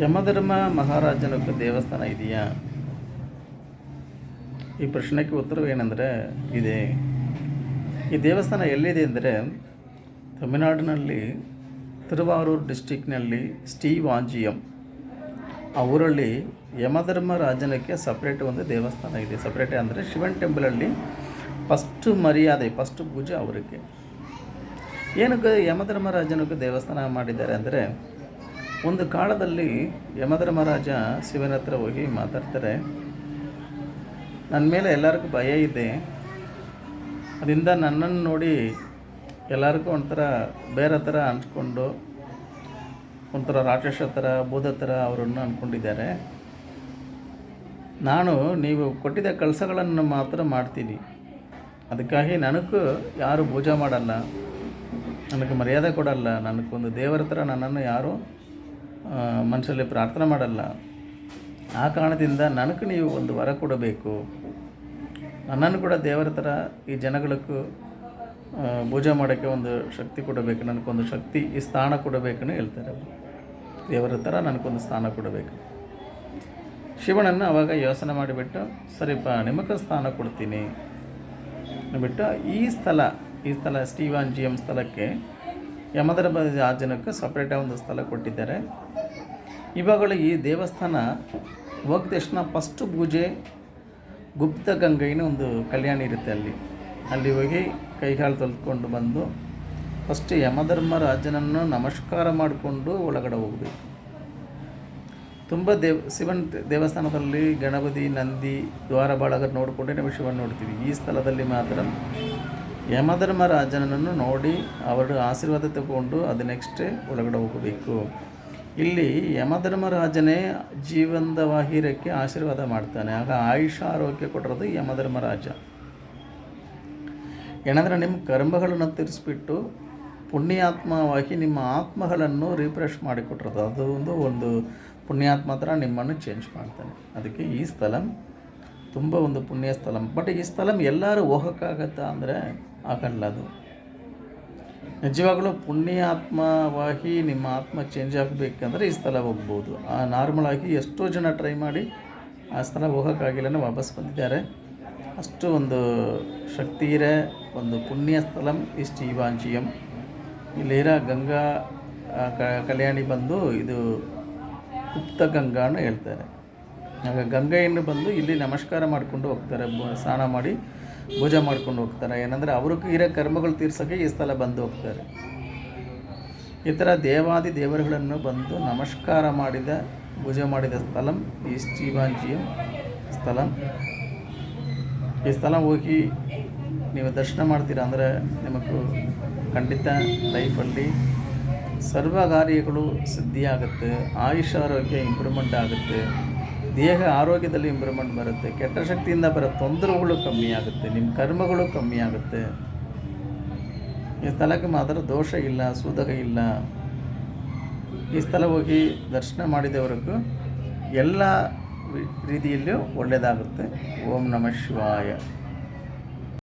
ಯಮಧರ್ಮ ಮಹಾರಾಜನಕ್ಕೆ ದೇವಸ್ಥಾನ ಇದೆಯಾ? ಈ ಪ್ರಶ್ನೆಗೆ ಉತ್ತರವೇನೆಂದರೆ ಇದೆ. ಈ ದೇವಸ್ಥಾನ ಎಲ್ಲಿದೆ ಅಂದರೆ ತಮಿಳುನಾಡಿನಲ್ಲಿ ತಿರುವಾರೂರು ಡಿಸ್ಟಿಕ್ನಲ್ಲಿ ಸ್ಟೀವಾಂಜಿಯಂ ಆ ಊರಲ್ಲಿ ಯಮಧರ್ಮ ರಾಜನಕ್ಕೆ ಸಪ್ರೇಟ್ ಒಂದು ದೇವಸ್ಥಾನ ಇದೆ. ಸಪ್ರೇಟ್ ಅಂದರೆ ಶಿವನ್ ಟೆಂಪಲಲ್ಲಿ ಫಸ್ಟು ಮರ್ಯಾದೆ, ಫಸ್ಟು ಪೂಜೆ ಅವರಿಗೆ. ಏನಕ್ಕೆ ಯಮಧರ್ಮರಾಜನಿಗೆ ದೇವಸ್ಥಾನ ಮಾಡಿದ್ದಾರೆ ಅಂದರೆ, ಒಂದು ಕಾಲದಲ್ಲಿ ಯಮಧರ್ಮರಾಜ ಶಿವನ ಹತ್ರ ಹೋಗಿ ಮಾತಾಡ್ತಾರೆ, ನನ್ನ ಮೇಲೆ ಎಲ್ಲರಿಗೂ ಭಯ ಇದೆ, ಅದರಿಂದ ನನ್ನನ್ನು ನೋಡಿ ಎಲ್ಲರಿಗೂ ಒಂಥರ ಬೇರೆ ಥರ ಅಂದ್ಕೊಂಡು ಒಂಥರ ರಾಕ್ಷಸ ಥರ ಭೂತ ಥರ ಅವರನ್ನು ಅಂದ್ಕೊಂಡಿದ್ದಾರೆ. ನಾನು ನೀವು ಕೊಟ್ಟಿದ್ದ ಕೆಲಸಗಳನ್ನು ಮಾತ್ರ ಮಾಡ್ತೀನಿ, ಅದಕ್ಕಾಗಿ ನನಗೂ ಯಾರು ಪೂಜೆ ಮಾಡಲ್ಲ, ನನಗೆ ಮರ್ಯಾದೆ ಕೊಡಲ್ಲ, ನನಗೊಂದು ದೇವರ ಥರ ನನ್ನನ್ನು ಯಾರು ಮನಸ್ಸಲ್ಲಿ ಪ್ರಾರ್ಥನೆ ಮಾಡಲ್ಲ. ಆ ಕಾರಣದಿಂದ ನನಗೆ ನೀವು ಒಂದು ವರ ಕೊಡಬೇಕು, ನನ್ನನ್ನು ಕೂಡ ದೇವರ ಥರ ಈ ಜನಗಳಿಗೂ ಪೂಜೆ ಮಾಡೋಕ್ಕೆ ಒಂದು ಶಕ್ತಿ ಕೊಡಬೇಕು, ನನಗೊಂದು ಶಕ್ತಿ ಈ ಸ್ಥಾನ ಕೊಡಬೇಕನ್ನು ಹೇಳ್ತಾರೆ ಅವರು. ದೇವರ ಥರ ನನಗೊಂದು ಸ್ಥಾನ ಕೊಡಬೇಕು. ಶಿವನನ್ನು ಅವಾಗ ಯೋಚನೆ ಮಾಡಿಬಿಟ್ಟು, ಸರಿಪ್ಪ ನಿಮಗೆ ಸ್ಥಾನ ಕೊಡ್ತೀನಿ ಬಿಟ್ಟು ಈ ಸ್ಥಳ ಸ್ಟೀವಾಂಜಿಯಂ ಸ್ಥಳಕ್ಕೆ ಯಮಧರ್ಮ ರಾಜನಕ್ಕೆ ಸಪ್ರೇಟಾಗಿ ಒಂದು ಸ್ಥಳ ಕೊಟ್ಟಿದ್ದಾರೆ. ಇವಾಗಲೂ ಈ ದೇವಸ್ಥಾನ ಹೋಗಿದ ತಕ್ಷಣ ಫಸ್ಟು ಪೂಜೆ ಗುಪ್ತ ಗಂಗೆಯಿನ ಒಂದು ಕಲ್ಯಾಣ ಇರುತ್ತೆ. ಅಲ್ಲಿ ಹೋಗಿ ಕೈಕಾಲು ತೊಳ್ಕೊಂಡು ಬಂದು ಫಸ್ಟ್ ಯಮಧರ್ಮ ರಾಜನನ್ನು ನಮಸ್ಕಾರ ಮಾಡಿಕೊಂಡು ಒಳಗಡೆ ಹೋಗಬೇಕು. ತುಂಬ ಶಿವನ ದೇವಸ್ಥಾನದಲ್ಲಿ ಗಣಪತಿ, ನಂದಿ, ದ್ವಾರಪಾಲಕರು ನೋಡಿಕೊಂಡೇ ನಾವು ಶಿವನ ನೋಡ್ತೀವಿ. ಈ ಸ್ಥಳದಲ್ಲಿ ಮಾತ್ರ ಯಮಧರ್ಮ ರಾಜನನ್ನು ನೋಡಿ ಅವರು ಆಶೀರ್ವಾದ ತಗೊಂಡು ಅದು ನೆಕ್ಸ್ಟೇ ಒಳಗಡೆ ಹೋಗಬೇಕು. ಇಲ್ಲಿ ಯಮಧರ್ಮರಾಜನೇ ಜೀವಂತವಾಗಿರೋಕ್ಕೆ ಆಶೀರ್ವಾದ ಮಾಡ್ತಾನೆ. ಆಗ ಆಯುಷ ಆರೋಗ್ಯ ಕೊಟ್ಟಿರೋದು ಯಮಧರ್ಮರಾಜ. ಏನಂದರೆ ನಿಮ್ಮ ಕರ್ಮಗಳನ್ನು ತಿರ್ಸ್ಬಿಟ್ಟು ಪುಣ್ಯಾತ್ಮವಾಗಿ ನಿಮ್ಮ ಆತ್ಮಗಳನ್ನು ರಿಫ್ರೆಶ್ ಮಾಡಿಕೊಟ್ಟಿರೋದು. ಅದು ಒಂದು ಪುಣ್ಯಾತ್ಮ ಥರ ನಿಮ್ಮನ್ನು ಚೇಂಜ್ ಮಾಡ್ತಾನೆ. ಅದಕ್ಕೆ ಈ ಸ್ಥಳ ತುಂಬ ಒಂದು ಪುಣ್ಯ ಸ್ಥಳ. ಬಟ್ ಈ ಸ್ಥಳ ಎಲ್ಲರೂ ಹೋಗೋಕ್ಕಾಗತ್ತಾ ಅಂದರೆ ಆಗಲ್ಲ. ಅದು ನಿಜವಾಗಲೂ ಪುಣ್ಯಾತ್ಮವಾಗಿ ನಿಮ್ಮ ಆತ್ಮ ಚೇಂಜ್ ಆಗಬೇಕಂದ್ರೆ ಈ ಸ್ಥಳ ಹೋಗ್ಬೋದು. ನಾರ್ಮಲಾಗಿ ಎಷ್ಟೋ ಜನ ಟ್ರೈ ಮಾಡಿ ಆ ಸ್ಥಳ ಹೋಗೋಕ್ಕಾಗಿಲ್ಲ, ವಾಪಸ್ ಬಂದಿದ್ದಾರೆ. ಅಷ್ಟು ಒಂದು ಶಕ್ತಿ ಇರೋ ಒಂದು ಪುಣ್ಯ ಸ್ಥಳ ಈ ಸ್ಟೀವಾಂಜಿಯಂ. ಇಲ್ಲಿರೋ ಗಂಗಾ ಕಲ್ಯಾಣಿ ಬಂದು ಇದು ಗುಪ್ತ ಗಂಗಾನ ಹೇಳ್ತಾರೆ. ಆಗ ಗಂಗೆಯನ್ನು ಬಂದು ಇಲ್ಲಿ ನಮಸ್ಕಾರ ಮಾಡಿಕೊಂಡು ಹೋಗ್ತಾರೆ, ಸ್ನಾನ ಮಾಡಿ ಪೂಜೆ ಮಾಡ್ಕೊಂಡು ಹೋಗ್ತಾರೆ. ಏನಂದರೆ ಅವ್ರಿಗೂ ಇರೋ ಕರ್ಮಗಳು ತೀರ್ಸೋಕ್ಕೆ ಈ ಸ್ಥಳ ಬಂದು ಹೋಗ್ತಾರೆ. ಈ ಥರ ದೇವಾದಿ ದೇವರುಗಳನ್ನು ಬಂದು ನಮಸ್ಕಾರ ಮಾಡಿದ ಪೂಜೆ ಮಾಡಿದ ಸ್ಥಳ ಈ ಸ್ಟೀವಾಂಜಿಯಂ ಸ್ಥಳ. ಈ ಸ್ಥಳ ಹೋಗಿ ನೀವು ದರ್ಶನ ಮಾಡ್ತೀರಾ ಅಂದರೆ ನಿಮಗೂ ಖಂಡಿತ ಲೈಫಲ್ಲಿ ಸರ್ವ ಕಾರ್ಯಗಳು ಸಿದ್ಧಿಯಾಗುತ್ತೆ, ಆಯುಷ ಆರೋಗ್ಯ ಇಂಪ್ರೂವ್ಮೆಂಟ್ ಆಗುತ್ತೆ, ದೇಹ ಆರೋಗ್ಯದಲ್ಲಿ ಇಂಪ್ರೂವ್ಮೆಂಟ್ ಬರುತ್ತೆ, ಕೆಟ್ಟ ಶಕ್ತಿಯಿಂದ ಬರೋ ತೊಂದರೆಗಳು ಕಮ್ಮಿ ಆಗುತ್ತೆ, ನಿಮ್ಮ ಕರ್ಮಗಳು ಕಮ್ಮಿ ಆಗುತ್ತೆ. ಈ ಸ್ಥಳಕ್ಕೆ ಮಾತ್ರ ದೋಷ ಇಲ್ಲ, ಸೂದಕ ಇಲ್ಲ. ಈ ಸ್ಥಳ ಹೋಗಿ ದರ್ಶನ ಮಾಡಿದವರಿಗೂ ಎಲ್ಲ ರೀತಿಯಲ್ಲೂ ಒಳ್ಳೆಯದಾಗುತ್ತೆ. ಓಂ ನಮಃ ಶಿವಾಯ.